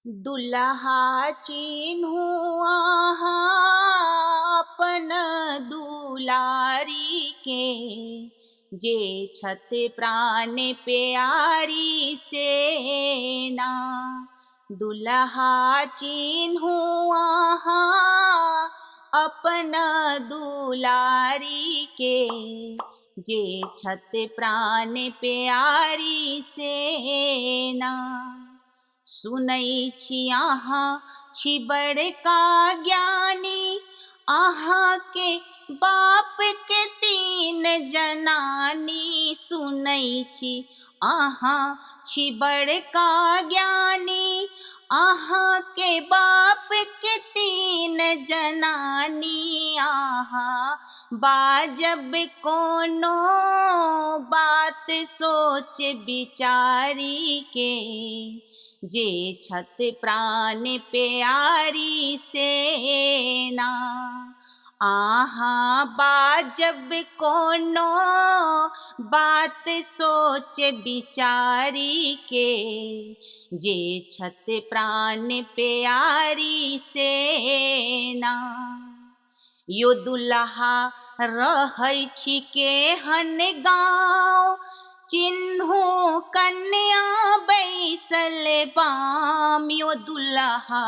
दुल्हा चिन्हु आहा अपन दुलारी के, जे छत प्राण प्यारी सेना। दुल्हा चिन्हु आहा अपन दुलारी के, जे छत प्राण प्यारी सेना। सुनै छी अहाँ छी बड़का ज्ञानी, अहाँ के बाप के तीन जनानी। सुनै छी अहाँ छी बड़का ज्ञानी, अहाँ के बाप के तीन जनानी। अहाँ बाजब कोनो बात सोच विचारी के, जे छत प्राण प्यारी सेना। आहा बाजब कोनो बात सोच विचारी के, जे छत प्राण प्यारी सेना। यो दुल्हा रहै छी केहन गाँव, चिन्हु कन्या बैसल बाम। यो दुल्हा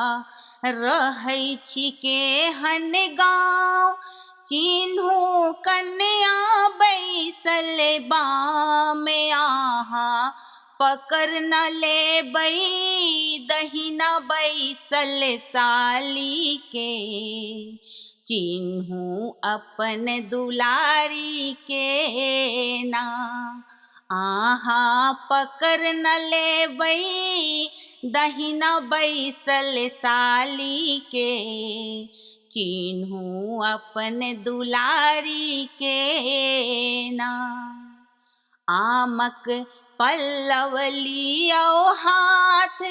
रहै छी केहन गाँव, चिन्हु कन्या बैसल बाम। आहाँ पकड़ न लेबै दहिना बैसल साली के, चिन्हु अपन दुलारी के ना। आहाँ पकड़ न लेबै दहिना बैसल साली के, चिन्हु अपन दुलारी के ना। आमक पल्लव लियो हाथ,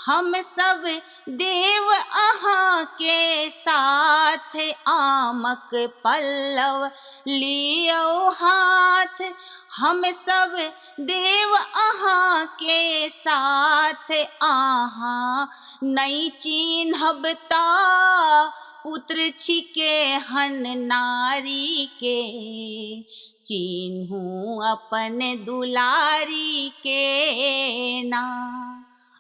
हम सब देव अहाँ के साथ। आमक पल्लव लियो हाथ, हम सब देव अहाँ के साथ। आहाँ नहीं चिन्हब ता पुत्र छी केहन नारी के, चिन्हु अपन दुलारी के ना।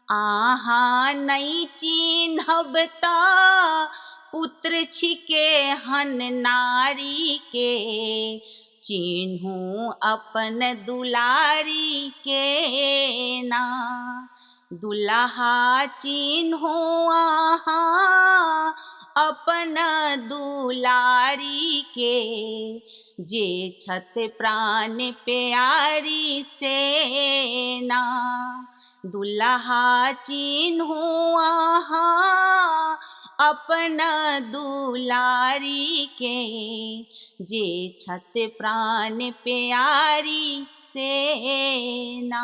आहाँ नहीं चिन्हब ता पुत्र छी केहन नारी के, चिन्हु अपन दुलारी के ना। दुल्हा चिन्हु आहाँ अपन दुलारी के, जे छत प्राण प्यारी सेना। दुल्हा चिन्हु आहाँ अपन दुलारी के, जे छत प्राण प्यारी सेना।